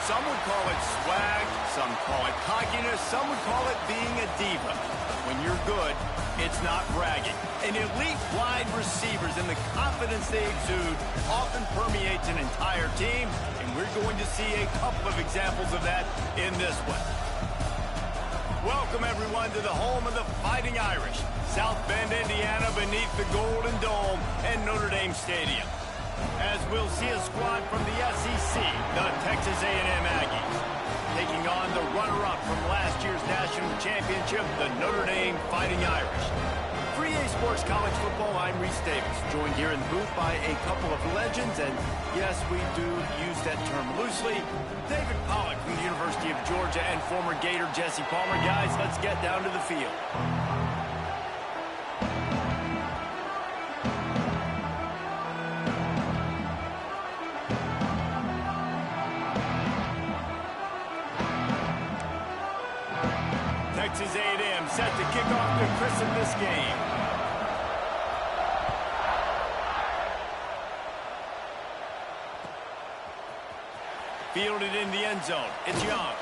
Some would call it swag, some call it cockiness, some would call it being a diva. When you're good, it's not bragging. An elite wide receivers and the confidence they exude often permeates an entire team, and we're going to see a couple of examples of that in this one. Welcome, everyone, to the home of the Fighting Irish, South Bend, Indiana, beneath the Golden Dome and Notre Dame Stadium. As we'll see a squad from the SEC, the Texas A&M Aggies, taking on the runner-up from last year's national championship, the Notre Dame Fighting Irish. For EA Sports College Football, I'm Reese Davis, joined here in the booth by a couple of legends, and yes, we do use that term loosely. David Pollack from the University of Georgia and former Gator Jesse Palmer. Guys, let's get down to the field. Texas A&M set to kick off to christen this game. Fielded in the end zone. It's Young.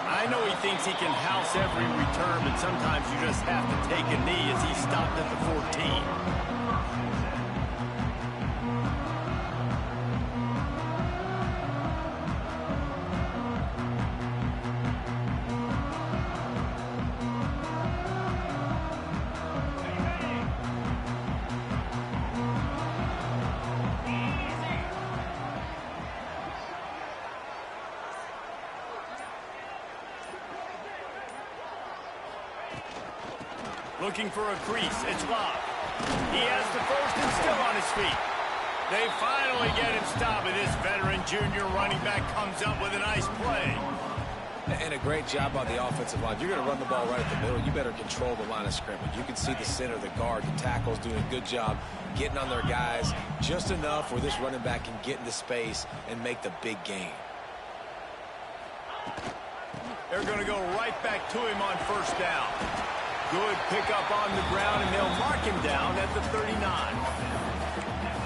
I know he thinks he can house every return, but sometimes you just have to take a knee as he stopped at the 14. Looking for a crease. It's Love. He has the first and still on his feet. They finally get him stopped, and this veteran junior running back comes up with a nice play. And a great job on the offensive line. You're going to run the ball right at the middle. You better control the line of scrimmage. You can see the center, the guard, the tackles doing a good job getting on their guys just enough where this running back can get into space and make the big gain. They're going to go right back to him on first down. Good pickup on the ground, and they'll mark him down at the 39.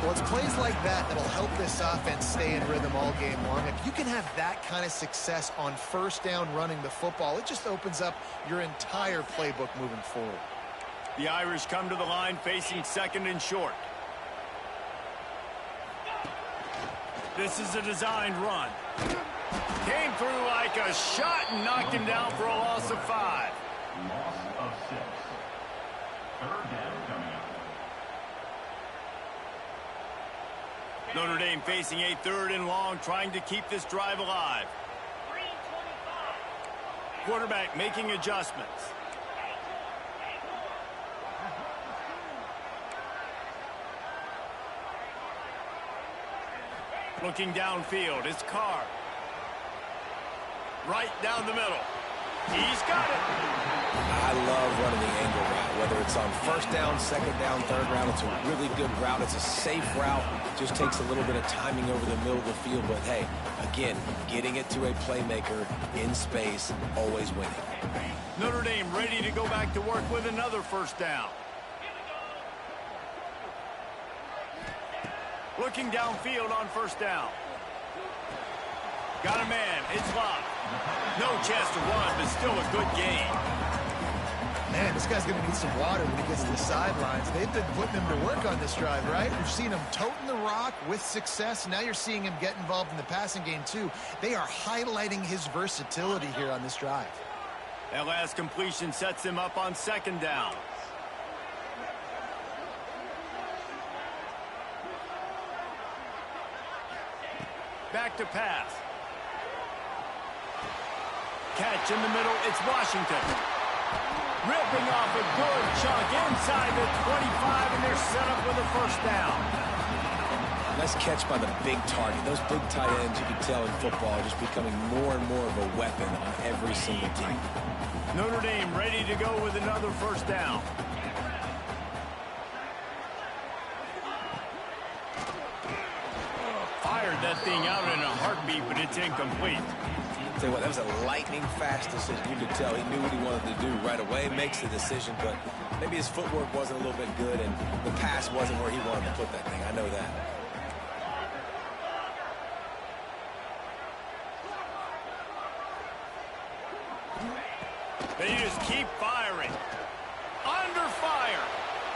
Well, it's plays like that that'll help this offense stay in rhythm all game long. If you can have that kind of success on first down running the football, it just opens up your entire playbook moving forward. The Irish come to the line facing second and short. This is a designed run. Came through like a shot and knocked him down for a loss of 5. Loss of 6. Third down coming up. Notre Dame facing a third and long, trying to keep this drive alive. Quarterback making adjustments. Looking downfield, it's Carr. Right down the middle. He's got it. I love running the angle route, whether it's on first down, second down, third round. It's a really good route. It's a safe route. Just takes a little bit of timing over the middle of the field. But, hey, again, getting it to a playmaker in space, always winning. Notre Dame ready to go back to work with another first down. Looking downfield on first down. Got a man. It's Love. No chance to run, but still a good game. Man, this guy's going to need some water when he gets to the sidelines. They've been putting him to work on this drive, right? We've seen him toting the rock with success. Now you're seeing him get involved in the passing game, too. They are highlighting his versatility here on this drive. That last completion sets him up on second down. Back to pass. Catch in the middle, it's Washington. Ripping off a good chunk inside the 25, and they're set up with a first down. Nice catch by the big target. Those big tight ends, you can tell in football, are just becoming more and more of a weapon on every single team. Notre Dame ready to go with another first down. Fired that thing out in a heartbeat, but it's incomplete. Tell you what, that was a lightning-fast decision. You could tell he knew what he wanted to do right away. Makes the decision, but maybe his footwork wasn't a little bit good, and the pass wasn't where he wanted to put that thing. I know that. They just keep firing. Under fire.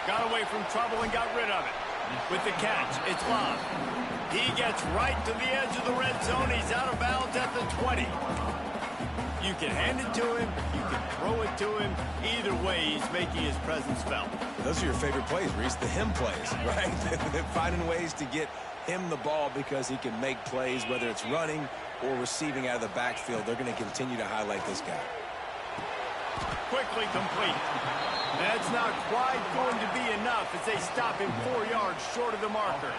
Got away from trouble and got rid of it. With the catch, it's Love. He gets right to the edge of the red zone. He's out of bounds at the 20. You can hand it to him. You can throw it to him. Either way, he's making his presence felt. Those are your favorite plays, Reese, the him plays, right? They're finding ways to get him the ball because he can make plays, whether it's running or receiving out of the backfield. They're going to continue to highlight this guy. Quickly complete. That's not quite going to be enough as they stop him 4 yards short of the marker.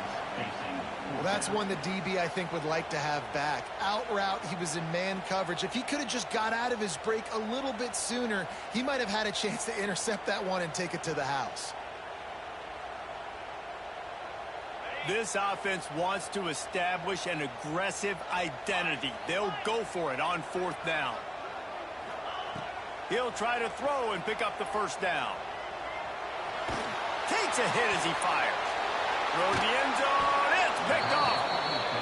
Well, that's one the DB, I think, would like to have back. Out route, he was in man coverage. If he could have just got out of his break a little bit sooner, he might have had a chance to intercept that one and take it to the house. This offense wants to establish an aggressive identity. They'll go for it on 4th down. He'll try to throw and pick up the first down. Takes a hit as he fires. Throw to the end zone. It's picked off.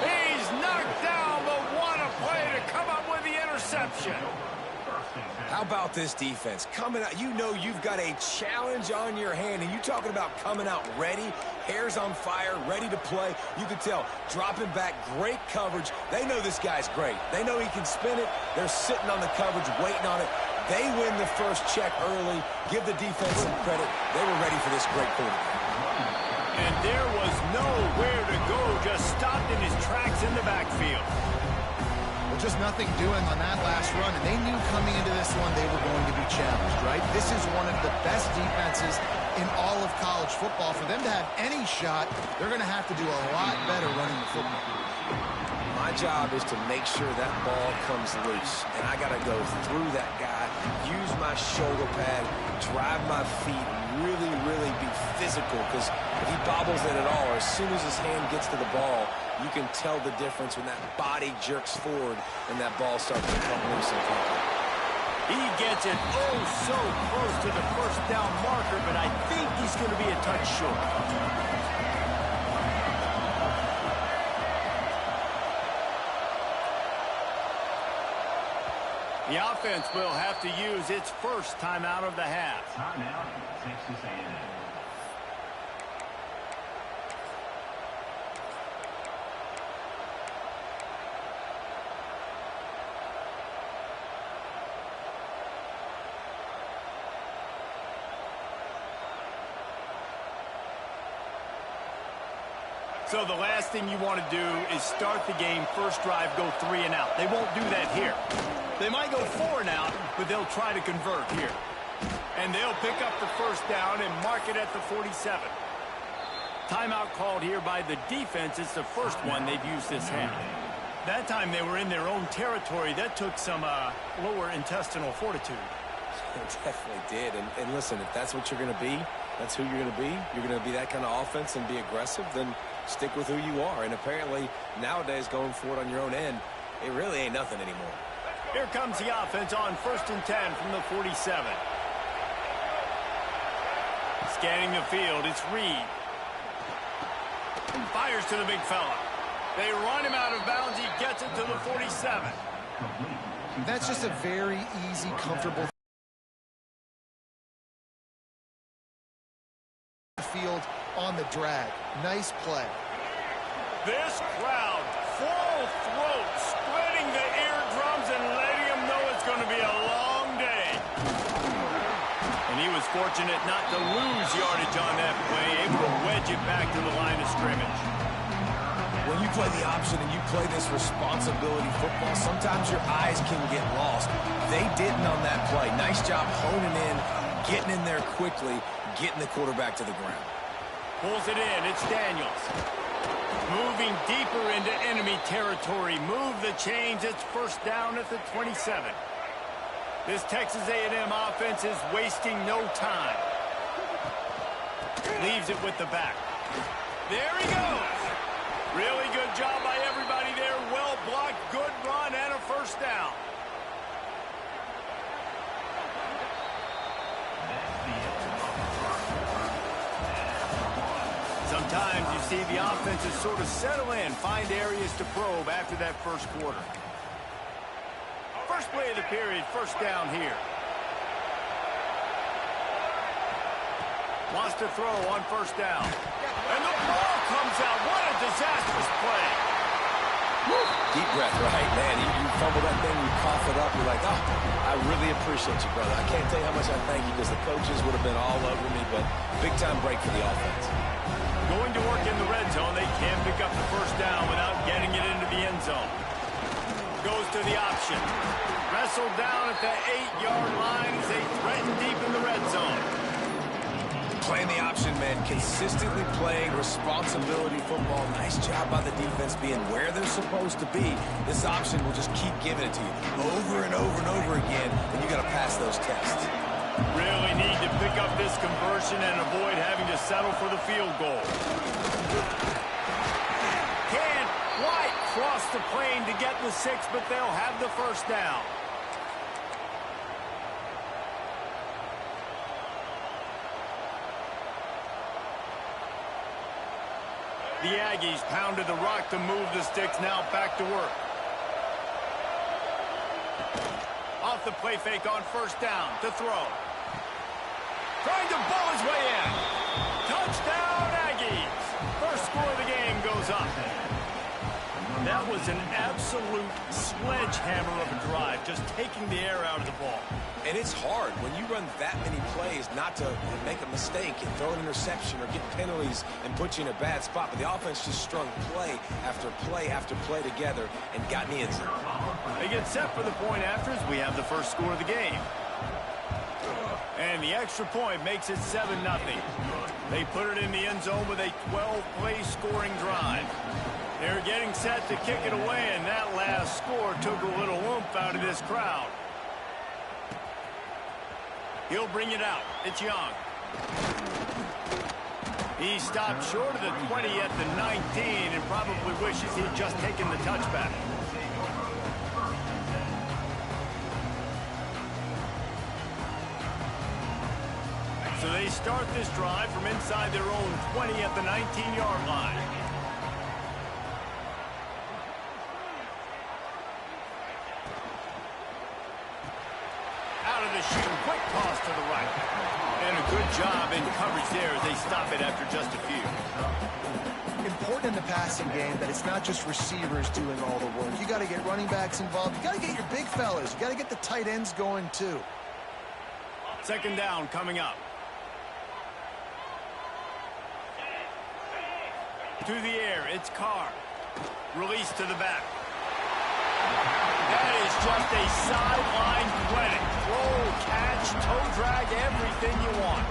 He's knocked down, but what a play to come up with the interception. How about this defense? Coming out, you know you've got a challenge on your hand, and you talking about coming out ready, hairs on fire, ready to play. You can tell, dropping back, great coverage. They know this guy's great. They know he can spin it. They're sitting on the coverage, waiting on it. They win the first check early. Give the defense some credit. They were ready for this great quarterback. And there was nowhere to go, just stopped in his tracks in the backfield. Well, just nothing doing on that last run, and they knew coming into this one they were going to be challenged, right? This is one of the best defenses in all of college football. For them to have any shot, they're going to have to do a lot better running the football. My job is to make sure that ball comes loose, and I got to go through that guy, use my shoulder pad, drive my feet, really, really be physical, because if he bobbles it at all, or as soon as his hand gets to the ball, you can tell the difference when that body jerks forward and that ball starts to come loose and come. He gets it oh so close to the first down marker, but I think he's going to be a touch short. The offense will have to use its first timeout of the half. Timeout, Texas A&M. So the last thing you want to do is start the game, first drive, go 3 and out. They won't do that here. They might go 4 and out, but they'll try to convert here. And they'll pick up the first down and mark it at the 47. Timeout called here by the defense. It's the first one they've used this half. That time they were in their own territory. That took some lower intestinal fortitude. It definitely did. And listen, if that's what you're going to be, that's who you're going to be. You're going to be that kind of offense and be aggressive, then stick with who you are. And apparently, nowadays, going for it on your own end, it really ain't nothing anymore. Here comes the offense on 1st and 10 from the 47. Scanning the field, it's Reed. Fires to the big fella. They run him out of bounds. He gets it to the 47. That's just a very easy, comfortable field on the drag. Nice play. This crowd, full throat, splitting the eardrums and letting them know it's going to be a long day. And he was fortunate not to lose yardage on that play, able to wedge it back to the line of scrimmage. When you play the option and you play this responsibility football, sometimes your eyes can get lost. They didn't on that play. Nice job honing in, getting in there quickly, getting the quarterback to the ground. Pulls it in. It's Daniels. Moving deeper into enemy territory. Move the chains. It's first down at the 27. This Texas A&M offense is wasting no time. Leaves it with the back. There he goes. Really good job by everybody there. Well blocked, good run, and a first down. Sometimes you see the offenses sort of settle in, find areas to probe after that first quarter. First play of the period, first down here. Wants to throw on first down. And the ball comes out. What a disastrous play. Deep breath, right, man? You fumble that thing, you cough it up, you're like, oh, I really appreciate you, brother. I can't tell you how much I thank you because the coaches would have been all over me, but big-time break for the offense. Going to work in the red zone, they can't pick up the first down without getting it into the end zone. Goes to the option. Wrestled down at the 8-yard line as they threaten deep in the red zone. Playing the option, man. Consistently playing responsibility football. Nice job by the defense being where they're supposed to be. This option will just keep giving it to you over and over and over again, and you got to pass those tests. Really need to pick up this conversion and avoid having to settle for the field goal. Can't quite cross the plane to get the 6, but they'll have the first down. The Aggies pounded the rock to move the sticks, now back to work. Off the play fake on first down to throw. Trying to bowl his way in. Touchdown, Aggies. First score of the game goes up. That was an absolute sledgehammer of a drive, just taking the air out of the ball. And it's hard when you run that many plays not to make a mistake and throw an interception or get penalties and put you in a bad spot. But the offense just strung play after play after play together and got in the end zone. They get set for the point after as we have the first score of the game. And the extra point makes it 7-0. They put it in the end zone with a 12-play scoring drive. They're getting set to kick it away, and that last score took a little oomph out of this crowd. He'll bring it out. It's Young. He stopped short of the 20 at the 19 and probably wishes he'd just taken the touchback. So they start this drive from inside their own 20 at the 19-yard line. Out of the chute, quick toss to the right. And a good job in coverage there as they stop it after just a few. Important in the passing game that it's not just receivers doing all the work. You got to get running backs involved. You got to get your big fellas. You got to get the tight ends going too. Second down coming up. To the air, it's Carr. Release to the back. That is just a sideline clinic. Roll, catch, toe drag, everything you want.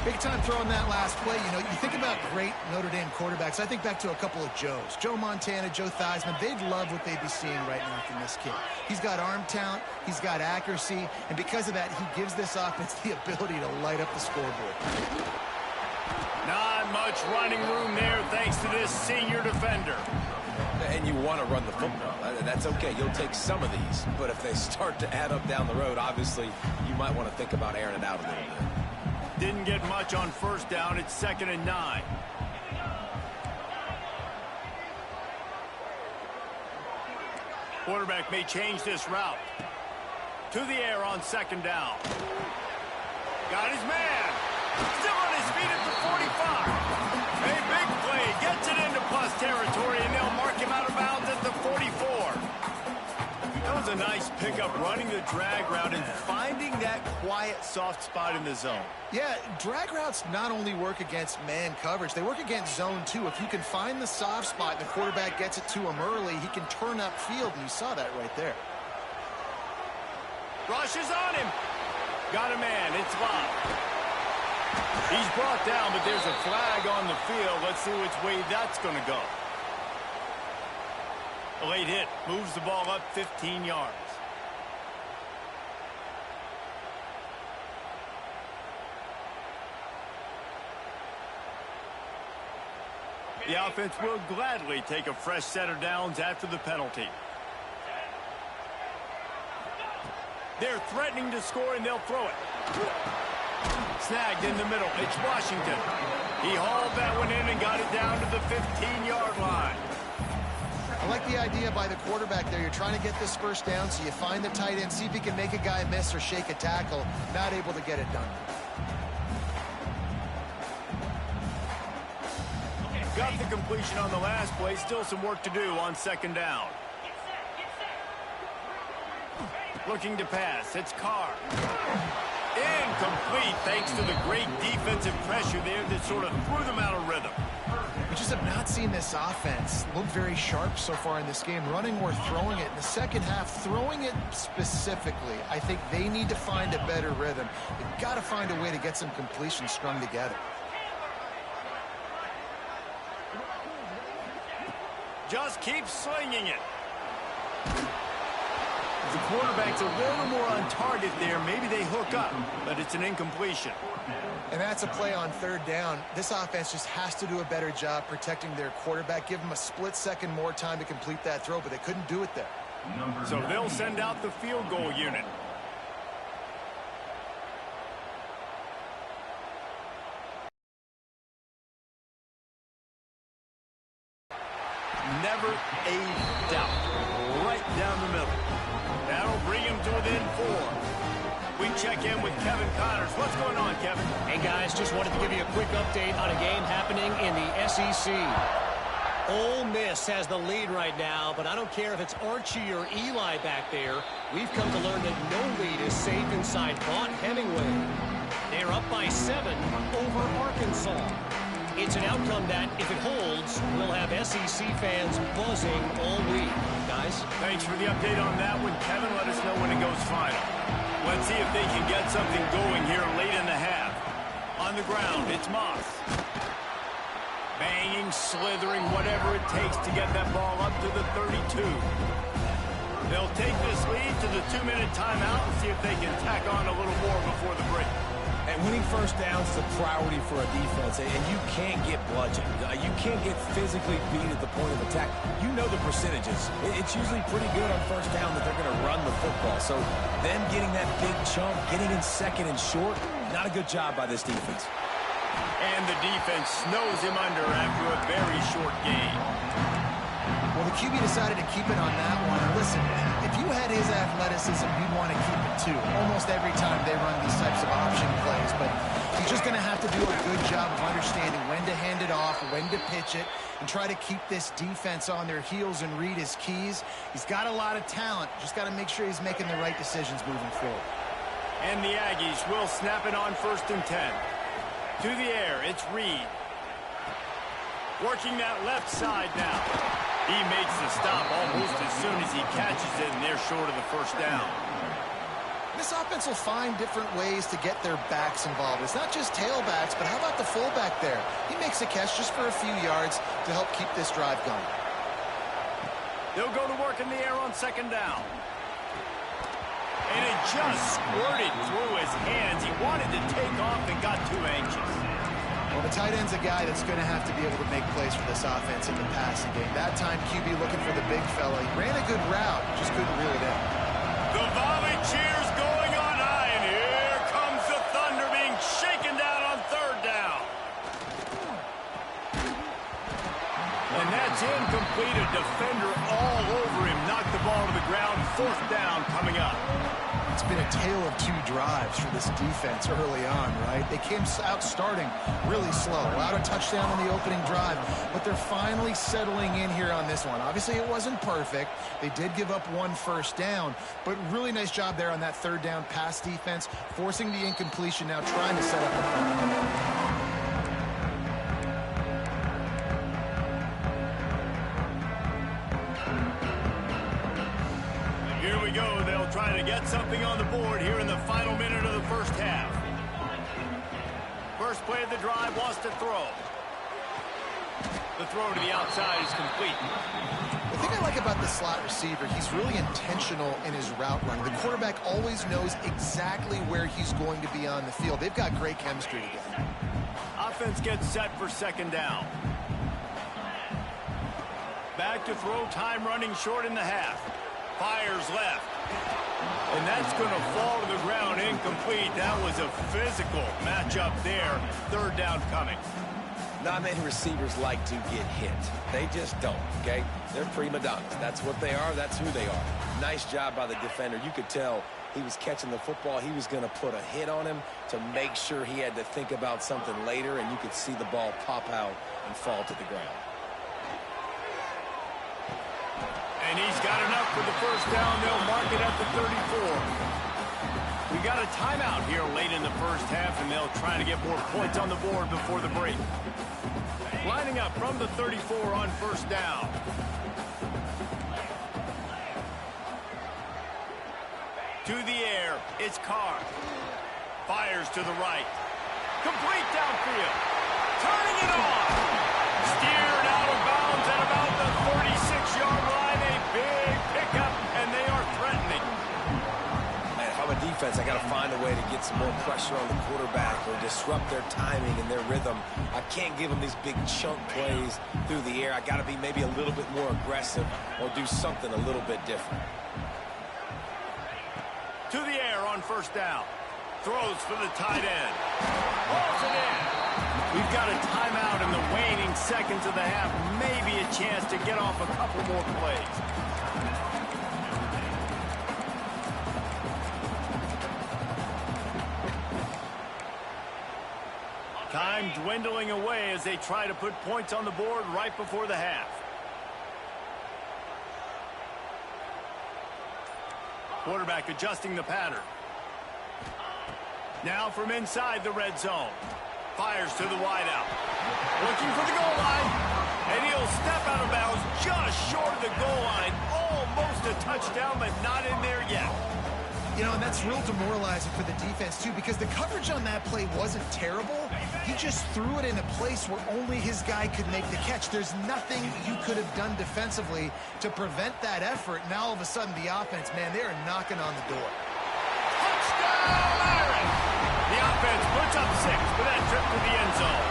Big time throwing that last play. You know, you think about great Notre Dame quarterbacks. I think back to a couple of Joes. Joe Montana, Joe Theismann. They'd love what they'd be seeing right now from this kid. He's got arm talent. He's got accuracy. And because of that, he gives this offense the ability to light up the scoreboard. Not much running room there thanks to this senior defender. And you want to run the football. That's okay. You'll take some of these. But if they start to add up down the road, obviously, you might want to think about airing it out a little bit. Didn't get much on first down. It's 2nd and 9. Quarterback may change this route. To the air on 2nd down. Got his man. Still on his feet at the 45. A big play. Gets it into plus territory, and they'll mark him out of bounds at the 44. That was a nice pickup, running the drag route and finding that quiet, soft spot in the zone. Yeah, drag routes not only work against man coverage, they work against zone too. If you can find the soft spot and the quarterback gets it to him early, he can turn upfield, and you saw that right there. Rushes on him. Got a man. It's locked. He's brought down, but there's a flag on the field. Let's see which way that's going to go. A late hit. Moves the ball up 15 yards. The offense will gladly take a fresh set of downs after the penalty. They're threatening to score, and they'll throw it. Snagged in the middle. It's Washington. He hauled that one in and got it down to the 15-yard line. I like the idea by the quarterback there. You're trying to get this first down, so you find the tight end, see if he can make a guy miss or shake a tackle. Not able to get it done. Got the completion on the last play. Still some work to do on second down. Looking to pass. It's Carr. Incomplete thanks to the great defensive pressure there that sort of threw them out of rhythm. We just have not seen this offense look very sharp so far in this game, running or throwing it. In the second half, throwing it specifically, I think they need to find a better rhythm. They've got to find a way to get some completions strung together. Just keep slinging it. The quarterback's a little more on target there. Maybe they hook up, but it's an incompletion. And that's a play on third down. This offense just has to do a better job protecting their quarterback. Give them a split second more time to complete that throw, but they couldn't do it there. So they'll send out the field goal unit. Never a doubt. Right down the middle. That'll bring him to within 4. We check in with Kevin Connors. What's going on, Kevin? Hey, guys, just wanted to give you a quick update on a game happening in the SEC. Ole Miss has the lead right now, but I don't care if it's Archie or Eli back there. We've come to learn that no lead is safe inside Vaught Hemingway. They're up by 7 over Arkansas. It's an outcome that, if it holds, will have SEC fans buzzing all week. Guys? Thanks for the update on that one, Kevin. Let us know when it goes final. Let's see if they can get something going here late in the half. On the ground, it's Moss. Banging, slithering, whatever it takes to get that ball up to the 32. They'll take this lead to the 2-minute timeout and see if they can tack on a little more before the break. And winning first downs is a priority for a defense, and you can't get bludgeoned. You can't get physically beat at the point of attack. You know the percentages. It's usually pretty good on first down that they're going to run the football. So them getting that big chunk, getting in second and short, not a good job by this defense. And the defense snows him under after a very short game. Well, the QB decided to keep it on that one. Listen, if you had his athleticism, you'd want to keep it too. Almost every time they run these types of option plays, but he's just going to have to do a good job of understanding when to hand it off, when to pitch it, and try to keep this defense on their heels and read his keys. He's got a lot of talent. Just got to make sure he's making the right decisions moving forward. And the Aggies will snap it on 1st and 10. To the air, it's Reed. Working that left side now. He makes the stop almost as soon as he catches it, and they're short of the first down. This offense will find different ways to get their backs involved. It's not just tailbacks, but how about the fullback there? He makes a catch just for a few yards to help keep this drive going. They'll go to work in the air on 2nd down. And it just squirted through his hands. He wanted to take off and got too anxious. Well, the tight end's a guy that's going to have to be able to make plays for this offense in the passing game. That time, QB looking for the big fella. He ran a good route, just couldn't reel it in. The volley cheers going on high, and here comes the Thunder being shaken down on 3rd down. And that's incomplete. A defender all over him. Knocked the ball to the ground. 4th down coming up. It's been a tale of 2 drives for this defense early on, right? They came out starting really slow, allowed a touchdown on the opening drive, but they're finally settling in here on this one. Obviously, it wasn't perfect. They did give up 1 first down, but really nice job there on that 3rd down pass defense, forcing the incompletion, now trying to set up a play. Here we go. They'll try to get something on the board here in the final minute of the first half. First play of the drive wants to throw. The throw to the outside is complete. The thing I like about the slot receiver, he's really intentional in his route running. The quarterback always knows exactly where he's going to be on the field. They've got great chemistry together. Offense gets set for 2nd down. Back to throw, time running short in the half. Fires left. And that's going to fall to the ground incomplete. That was a physical matchup there. 3rd down coming. Not many receivers like to get hit. They just don't, okay? They're prima donnas. That's what they are. That's who they are. Nice job by the defender. You could tell he was catching the football, he was going to put a hit on him to make sure he had to think about something later, and you could see the ball pop out and fall to the ground. And he's got enough for the first down. They'll mark it at the 34. We got a timeout here late in the first half, and they'll try to get more points on the board before the break. Lining up from the 34 on first down. To the air, it's Carr. Fires to the right. Complete downfield. Turning it on. Steered out of bounds at about the 36-yard line. A big pickup, and they are threatening. Man, if I'm a defense, I got to find a way to get some more pressure on the quarterback or disrupt their timing and their rhythm. I can't give them these big chunk plays through the air. I got to be maybe a little bit more aggressive or do something a little bit different. To the air on first down. Throws for the tight end. Pulls it in. We've got a timeout in the waning seconds of the half. Maybe a chance to get off a couple more plays. Time dwindling away as they try to put points on the board right before the half. Quarterback adjusting the pattern. Now from inside the red zone. Fires to the wideout. Looking for the goal line. And he'll step out of bounds just short of the goal line. Almost a touchdown, but not in there yet. You know, and that's real demoralizing for the defense, too, because the coverage on that play wasn't terrible. He just threw it in a place where only his guy could make the catch. There's nothing you could have done defensively to prevent that effort. Now, all of a sudden, the offense, man, they are knocking on the door. Touchdown, Irish! The offense puts up 6 for that trip to the end zone.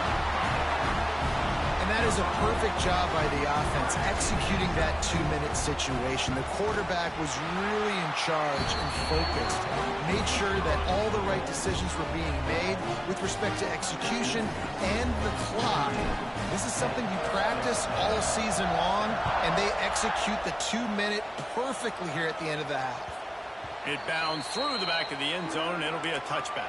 And that is a perfect job by the offense, executing that 2-minute situation. The quarterback was really in charge and focused, made sure that all the right decisions were being made with respect to execution and the clock. This is something you practice all season long, and they execute the 2-minute perfectly here at the end of the half. It bounds through the back of the end zone, and it'll be a touchback.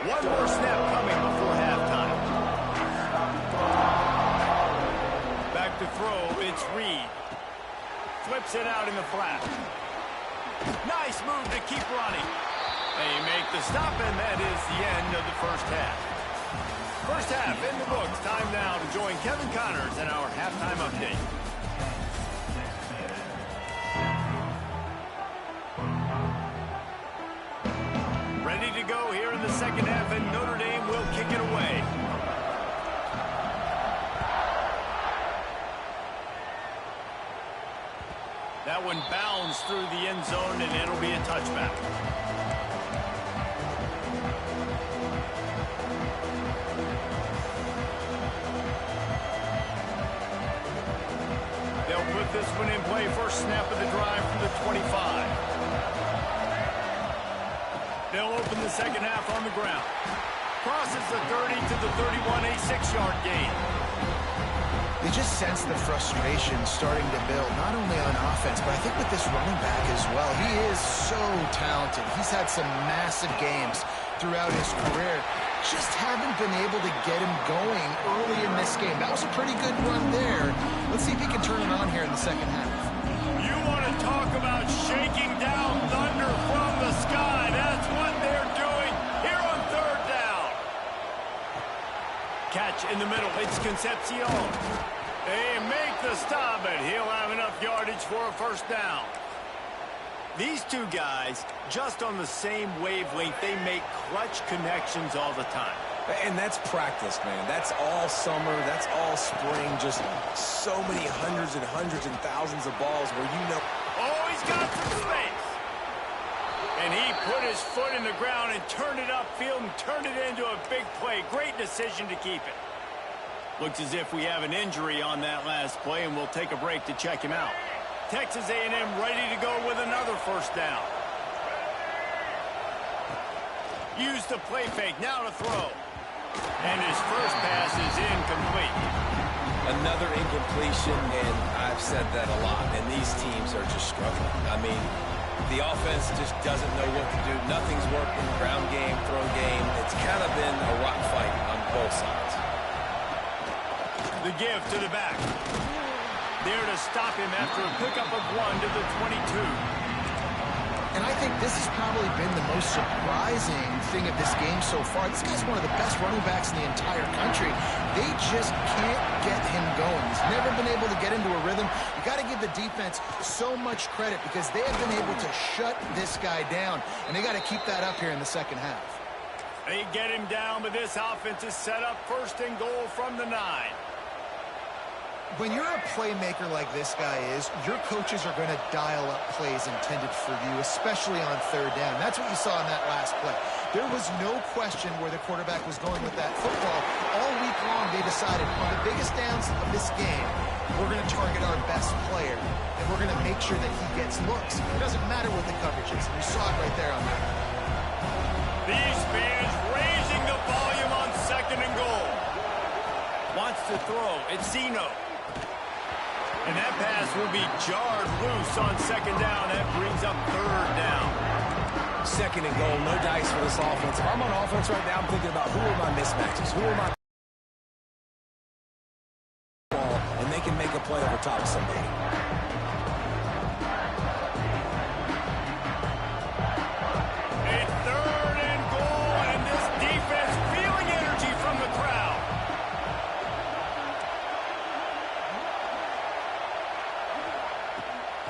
One more snap coming before halftime. Back to throw, it's Reed. Flips it out in the flat. Nice move to keep running. They make the stop, and that is the end of the first half. First half in the books. Time now to join Kevin Connors in our halftime update. Ready to go here in the second half, and Notre Dame will kick it away. That one bounds through the end zone, and it'll be a touchback. They'll put this one in play. First snap of the drive from the 25. They'll open the second half on the ground. Crosses the 30 to the 31, a 6-yard gain. You just sense the frustration starting to build, not only on offense, but I think with this running back as well. He is so talented. He's had some massive games throughout his career. Just haven't been able to get him going early in this game. That was a pretty good run there. Let's see if he can turn it on here in the second half. You want to talk about shaking down thunder from the sky. That's what they're doing here on third down. Catch in the middle. It's Concepcion. They make the stop, and he'll have enough yardage for a first down. These two guys, just on the same wavelength, they make clutch connections all the time. And that's practice, man. That's all summer. That's all spring. Just so many hundreds and thousands of balls where you know. Oh, he's got some space. And he put his foot in the ground and turned it upfield and turned it into a big play. Great decision to keep it. Looks as if we have an injury on that last play, and we'll take a break to check him out. Texas A&M ready to go with another first down. Use the play fake, now to throw. And his first pass is incomplete. Another incompletion, and I've said that a lot, and these teams are just struggling. I mean, the offense just doesn't know what to do. Nothing's working. Ground game, throw game. It's kind of been a rock fight on both sides. The give to the back. There to stop him after a pickup of 1 to the 22. And I think this has probably been the most surprising thing of this game so far. This guy's one of the best running backs in the entire country. They just can't get him going. He's never been able to get into a rhythm. You got to give the defense so much credit because they have been able to shut this guy down, and they got to keep that up here in the second half. They get him down, but this offense is set up 1st and goal from the 9. When you're a playmaker like this guy is, your coaches are going to dial up plays intended for you, especially on 3rd down. That's what you saw in that last play. There was no question where the quarterback was going with that football. All week long, they decided on the biggest downs of this game, we're going to target our best player, and we're going to make sure that he gets looks. It doesn't matter what the coverage is. You saw it right there on that. These fans raising the volume on 2nd and goal. Wants to throw. It's Zeno. And that pass will be jarred loose on 2nd down. That brings up 3rd down. 2nd and goal, no dice for this offense. If I'm on offense right now, I'm thinking about who are my mismatches, who are my ball, and they can make a play over top of somebody. A 3rd and goal, and this defense feeling energy from the crowd.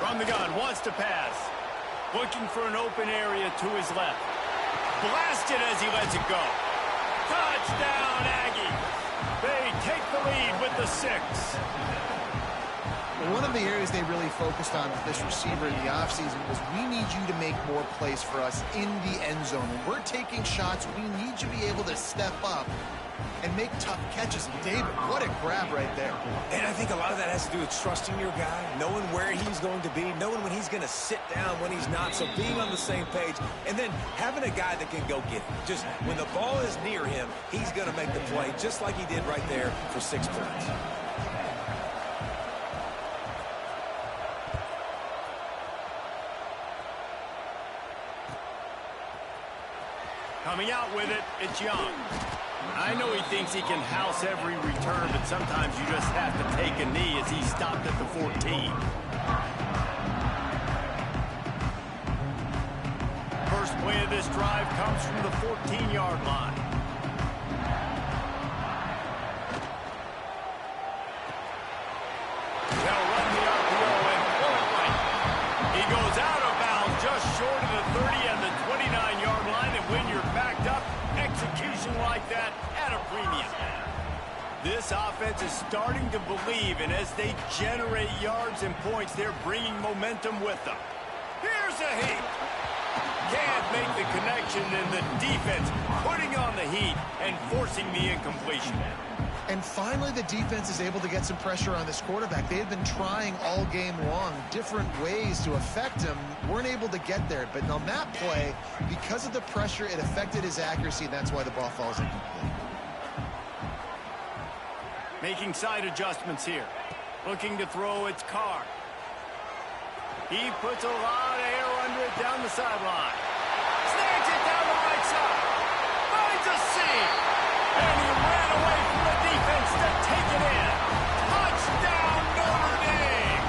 From the gun, wants to pass. Looking for an open area to his left. Blasted as he lets it go. Touchdown, Aggie. They take the lead with the 6. One of the areas they really focused on with this receiver in the offseason was we need you to make more plays for us in the end zone. When we're taking shots, we need you to be able to step up and make tough catches. And David, what a grab right there. And I think a lot of that has to do with trusting your guy, knowing where he's going to be, knowing when he's going to sit down, when he's not, so being on the same page, and then having a guy that can go get it. Just when the ball is near him, he's going to make the play, just like he did right there for 6 points. Coming out with it, it's Young. I know he thinks he can house every return, but sometimes you just have to take a knee as he stopped at the 14. First play of this drive comes from the 14-yard line. They'll run the RPO and pull it right. He goes out of bounds just short of the 30 and the 29-yard line, and when you're backed up, execution like that at a premium. This offense is starting to believe, and as they generate yards and points, they're bringing momentum with them. Here's a heat. Can't make the connection, and the defense putting on the heat and forcing the incompletion. And finally, the defense is able to get some pressure on this quarterback. They had been trying all game long different ways to affect him. Weren't able to get there. But on that play, because of the pressure, it affected his accuracy, and that's why the ball falls incomplete. Making side adjustments here. Looking to throw, it's Carr. He puts a lot of air under it down the sideline. Snags it down the right side. Finds a seam. And he ran away from the defense to take it in. Touchdown, Notre Dame.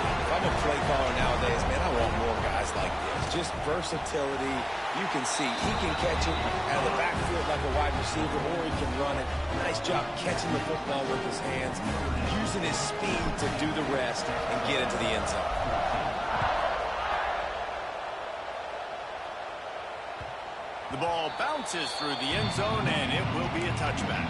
If I'm a play caller nowadays, man, I want more guys like this. Just versatility. You can see he can catch it out of the backfield like a wide receiver, or he can run it. Nice job catching the football with his hands, using his speed to do the rest and get into the end zone. The ball bounces through the end zone, and it will be a touchback.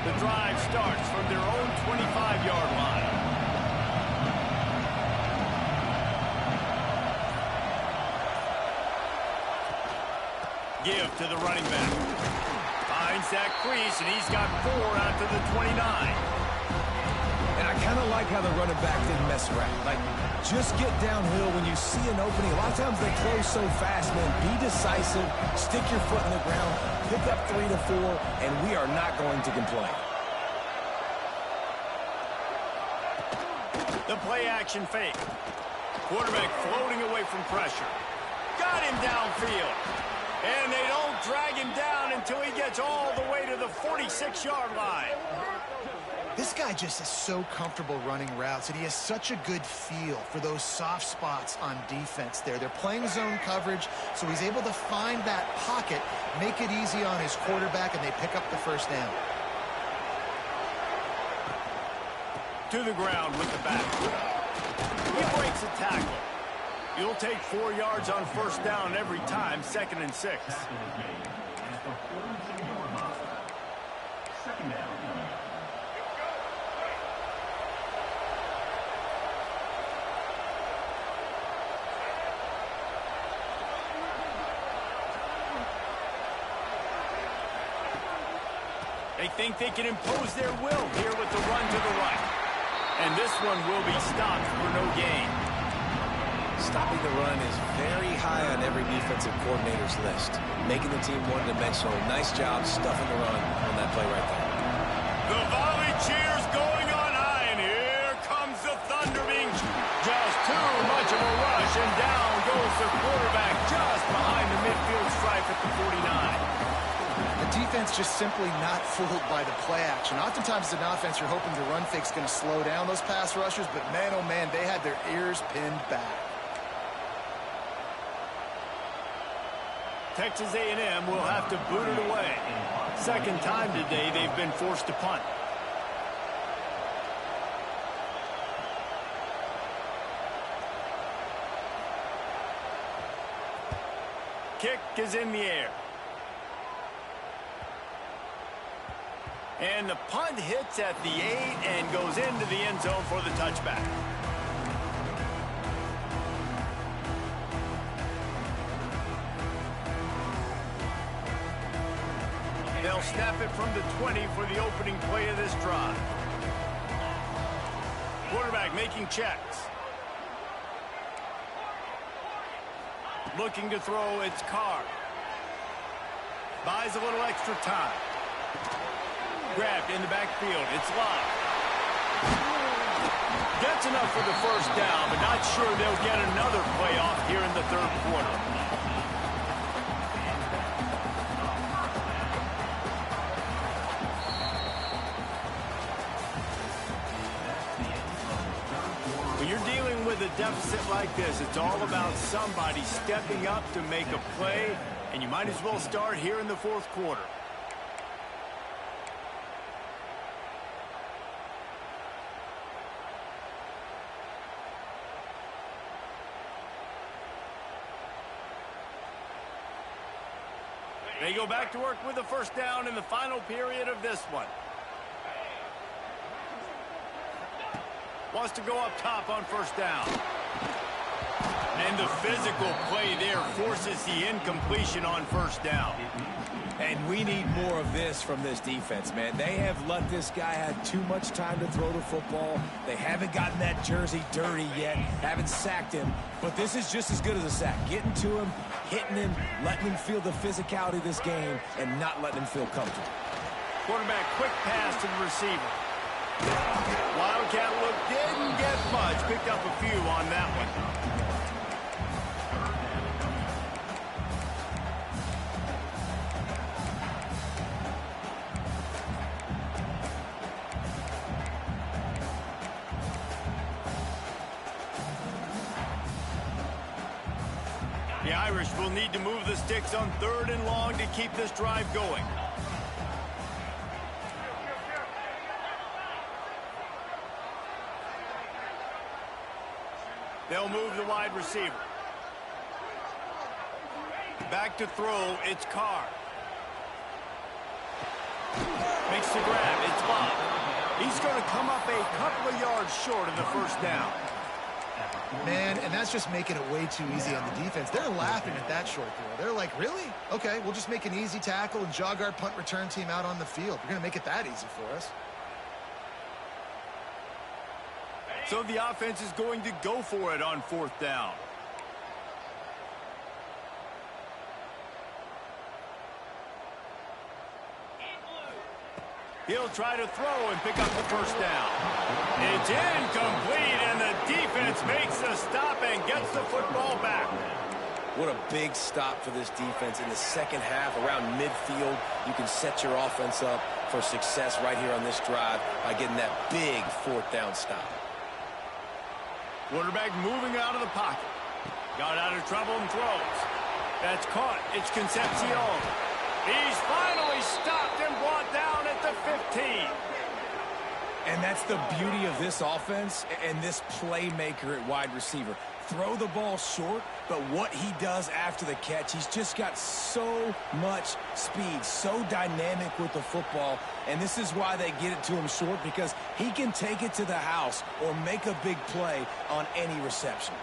The drive starts from their own 25-yard line. Give to the running back. Finds that crease, and he's got 4 out to the 29. And I kind of like how the running back didn't mess around. Like, just get downhill when you see an opening. A lot of times they close so fast, man. Be decisive, stick your foot in the ground, pick up 3 to 4, and we are not going to complain. The play action fake. Quarterback floating away from pressure. Got him downfield. And they don't drag him down until he gets all the way to the 46-yard line. This guy just is so comfortable running routes, and he has such a good feel for those soft spots on defense there. They're playing zone coverage, so he's able to find that pocket, make it easy on his quarterback, and they pick up the first down. To the ground with the back. He breaks a tackle. You'll take 4 yards on first down every time, 2nd and 6. Tackle is made at the 46-yard line. Second down coming up. They think they can impose their will here with the run to the right. And this one will be stopped for no gain. Stopping the run is very high on every defensive coordinator's list. Making the team one-dimensional. Nice job stuffing the run on that play right there. The volley cheers going on high, and here comes the thunder being just too much of a rush, and down goes the quarterback just behind the midfield stripe at the 49. The defense just simply not fooled by the play action. Oftentimes as an offense, you're hoping the run fake's going to slow down those pass rushers, but man, oh man, they had their ears pinned back. Texas A&M will have to boot it away. Second time today they've been forced to punt. Kick is in the air. And the punt hits at the 8 and goes into the end zone for the touchback. They'll snap it from the 20 for the opening play of this drive. Quarterback making checks. Looking to throw, it's Carr. Buys a little extra time. Grabbed in the backfield. It's Love. Gets enough for the first down, but not sure they'll get another playoff here in the third quarter. When you're dealing with a deficit like this, it's all about somebody stepping up to make a play, and you might as well start here in the fourth quarter. They go back to work with the first down in the final period of this one. Wants to go up top on first down. And the physical play there forces the incompletion on first down. And we need more of this from this defense, man. They have let this guy have too much time to throw the football. They haven't gotten that jersey dirty yet, haven't sacked him. But this is just as good as a sack. Getting to him, hitting him, letting him feel the physicality of this game, and not letting him feel comfortable. Quarterback, quick pass to the receiver. Wildcat look didn't get much. Picked up a few on that one. The Irish will need to move the sticks on 3rd and long to keep this drive going. They'll move the wide receiver. Back to throw, it's Carr. Makes the grab, it's Bob. He's going to come up a couple of yards short of the first down. At the Man, and that's just making it way too easy on the defense. They're laughing at that short throw. They're like, really? Okay, we'll just make an easy tackle and jog our punt return team out on the field. We're going to make it that easy for us. So the offense is going to go for it on 4th down. He'll try to throw and pick up the 1st down. It's incomplete, and the defense makes the stop and gets the football back. What a big stop for this defense. In the second half, around midfield, you can set your offense up for success right here on this drive by getting that big 4th down stop. Quarterback moving out of the pocket. Got out of trouble and throws. That's caught. It's Concepcion. He's finally stopped and brought down at the 15. And that's the beauty of this offense and this playmaker at wide receiver. Throw the ball short, but what he does after the catch, he's just got so much speed, so dynamic with the football, and this is why they get it to him short, because he can take it to the house or make a big play on any reception.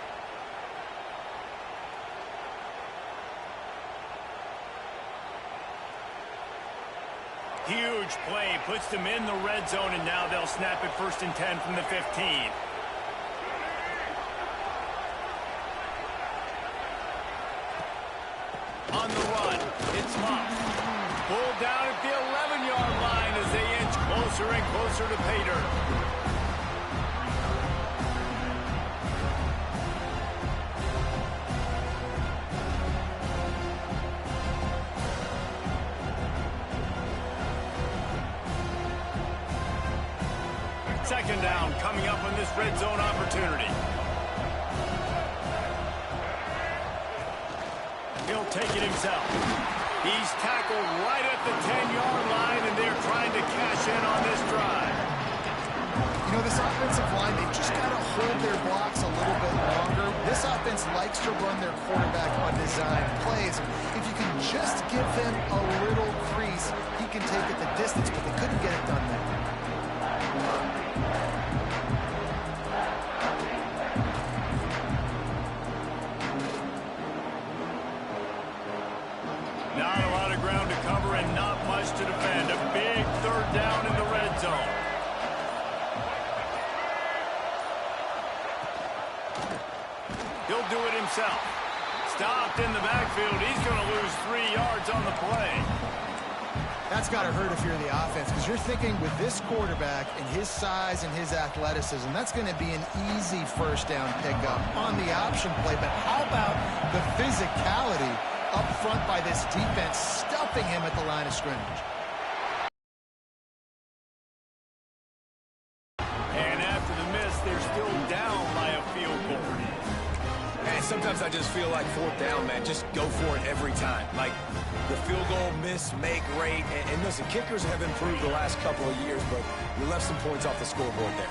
Huge play, puts them in the red zone, and now they'll snap it 1st and 10 from the 15. On the run, it's Love. Pulled down at the 11-yard line as they inch closer and closer to pay dirt. Second down coming up on this red zone opportunity. He'll take it himself. He's tackled right at the 10-yard line, and they're trying to cash in on this drive. You know, this offensive line, they've just got to hold their blocks a little bit longer. This offense likes to run their quarterback on design plays. If you can just give them a little crease, he can take it the distance, but they couldn't get it done there. Not a lot of ground to cover and not much to defend. A big 3rd down in the red zone. He'll do it himself. Stopped in the backfield. He's going to lose 3 yards on the play. That's got to hurt if you're the offense, because you're thinking with this quarterback and his size and his athleticism, that's going to be an easy 1st down pickup on the option play. But how about the physicality up front by this defense, stuffing him at the line of scrimmage? And after the miss, they're still down by a field goal. And sometimes I just feel like 4th down, man, just go for it every time. Like the field goal miss, make rate, and listen, kickers have improved the last couple of years, but you left some points off the scoreboard there.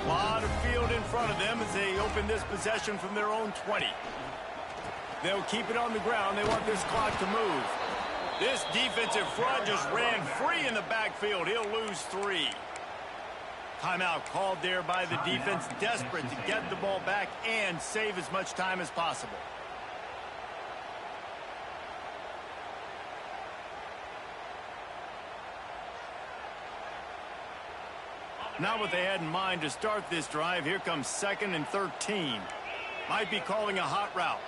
A lot of field in front of them as they open this possession from their own 20. They'll keep it on the ground. They want this clock to move. This defensive front just ran free in the backfield. He'll lose 3. Timeout called there by the defense, desperate to get the ball back and save as much time as possible. Not what they had in mind to start this drive. Here comes 2nd and 13. Might be calling a hot route.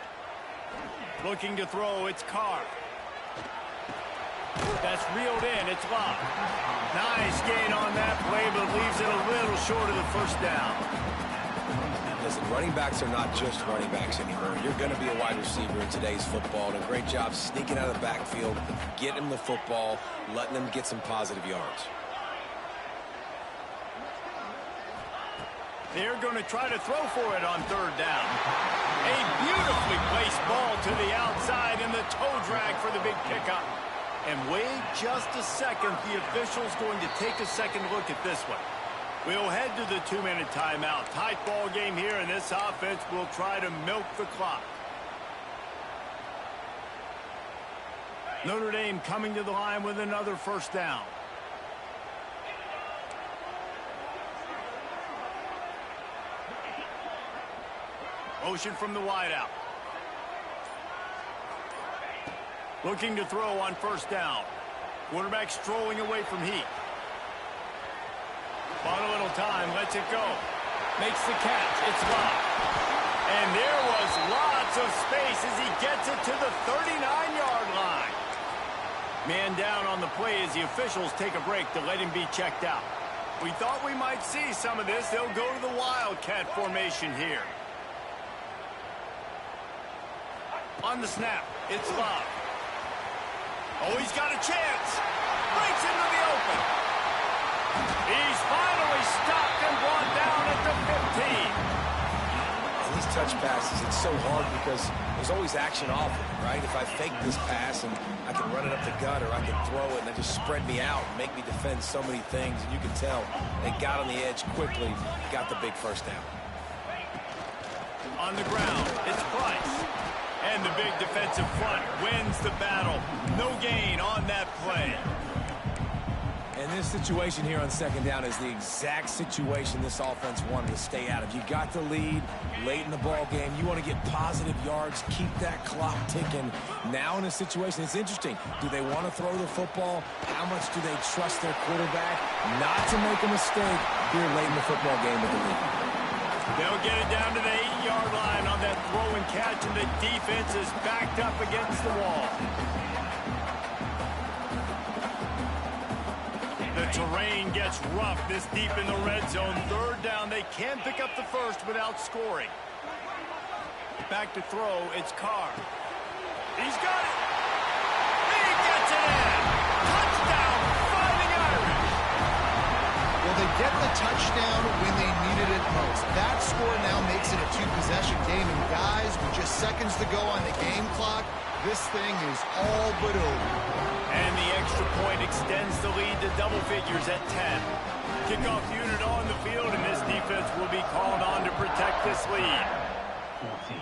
Looking to throw, it's Carr. That's reeled in, it's Love. Nice gain on that play, but leaves it a little short of the 1st down. Listen, running backs are not just running backs anymore. You're going to be a wide receiver in today's football, and a great job sneaking out of the backfield, getting them the football, letting them get some positive yards. They're going to try to throw for it on 3rd down. A beautifully placed ball to the outside and the toe drag for the big pickup. And wait just a second. The official's going to take a second look at this one. We'll head to the 2-minute timeout. Tight ball game here, and this offense will try to milk the clock. Notre Dame coming to the line with another 1st down. Motion from the wideout. Looking to throw on first down. Quarterback strolling away from heat. Bought a little time, lets it go. Makes the catch. It's locked. And there was lots of space as he gets it to the 39-yard line. Man down on the play as the officials take a break to let him be checked out. We thought we might see some of this. They'll go to the Wildcat formation here. On the snap, it's locked. Oh, he's got a chance. Breaks into the open. He's finally stopped and brought down at the 15. And these touch passes, it's so hard because there's always action off of it, right? If I fake this pass and I can run it up the gut or I can throw it and they just spread me out and make me defend so many things. And you can tell they got on the edge quickly, got the big first down. On the ground, it's Price. And the big defensive front wins the battle. No gain on that play. And this situation here on second down is the exact situation this offense wanted to stay out of. You got the lead late in the ball game. You want to get positive yards, keep that clock ticking. Now in a situation, it's interesting. Do they want to throw the football? How much do they trust their quarterback not to make a mistake here late in the football game with the lead? They'll get it down to the 8-yard line on that throw and catch, and the defense is backed up against the wall. The terrain gets rough this deep in the red zone. Third down, they can't pick up the first without scoring. Back to throw, it's Carr. He's got it. He gets it in. Touchdown, Fighting Irish. Well, they get the touchdown when they needed it most. That score now makes it a two-possession game. And guys, with just seconds to go on the game clock, this thing is all but over. And the extra point extends the lead to double figures at 10. Kickoff unit on the field, and this defense will be called on to protect this lead. 14.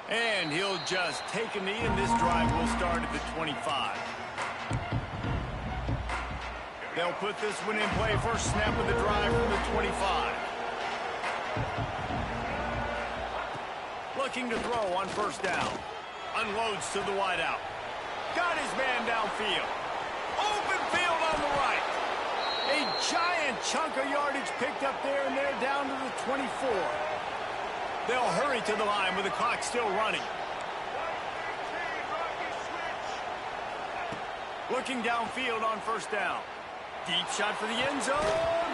And he'll just take a knee, and this drive will start at the 25. They'll put this one in play. First snap of the drive from the 25. Looking to throw on first down. Unloads to the wideout. Got his man downfield. Open field on the right. A giant chunk of yardage picked up there, and they're down to the 24. They'll hurry to the line with the clock still running. Looking downfield on first down. Deep shot for the end zone.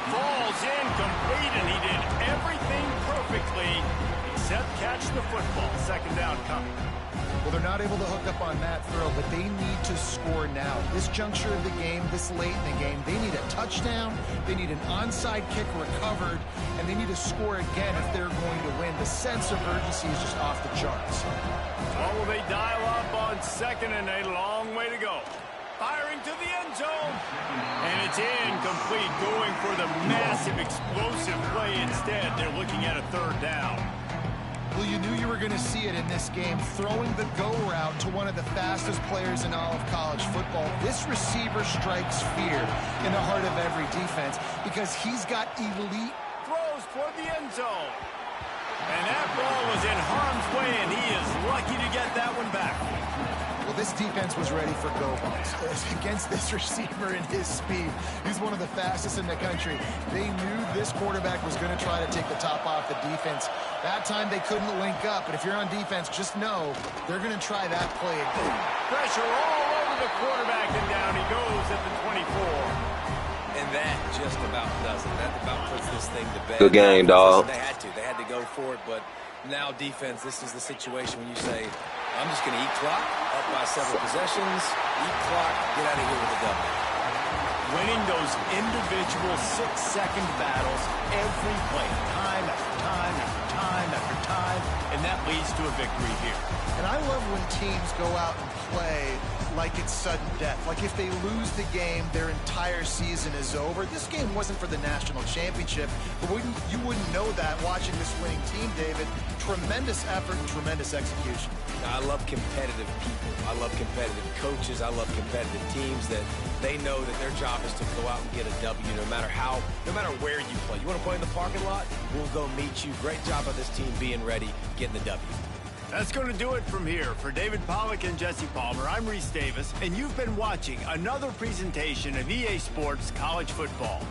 Falls incomplete, and he did everything perfectly except catch the football. Second down coming. Well, they're not able to hook up on that throw, but they need to score now. This juncture of the game, this late in the game, they need a touchdown, they need an onside kick recovered, and they need to score again if they're going to win. The sense of urgency is just off the charts. Well, will they dial up on second and a long way to go? Firing to the end zone. And it's incomplete, going for the massive explosive play instead. They're looking at a third down. Well, you knew you were going to see it in this game, throwing the go route to one of the fastest players in all of college football. This receiver strikes fear in the heart of every defense because he's got elite Throws toward the end zone. And that ball was in harm's way, and he is lucky to get that one back. Well, this defense was ready for go balls against this receiver and his speed. He's one of the fastest in the country. They knew this quarterback was going to try to take the top off the defense. That time they couldn't link up, but if you're on defense, just know they're going to try that play again. Pressure all over the quarterback, and down he goes at the 24. And that just about does it. That about puts this thing to bed. Good game, dog. They had to go for it, but now defense, this is the situation when you say, I'm just going to eat clock, up by several possessions, eat clock, get out of here with a W. Winning those individual 6-second battles every play, time after time after time after time, and that leads to a victory here. And I love when teams go out and play like it's sudden death. Like if they lose the game, their entire season is over. This game wasn't for the national championship, but you wouldn't know that watching this winning team, David. tremendous effort and tremendous execution. I love competitive people. I love competitive coaches. I love competitive teams that they know that their job is to go out and get a W no matter where you play. You want to play in the parking lot? We'll go meet you. Great job by this team being ready, getting the W. That's going to do it from here. For David Pollack and Jesse Palmer, I'm Reese Davis, and you've been watching another presentation of EA Sports College Football.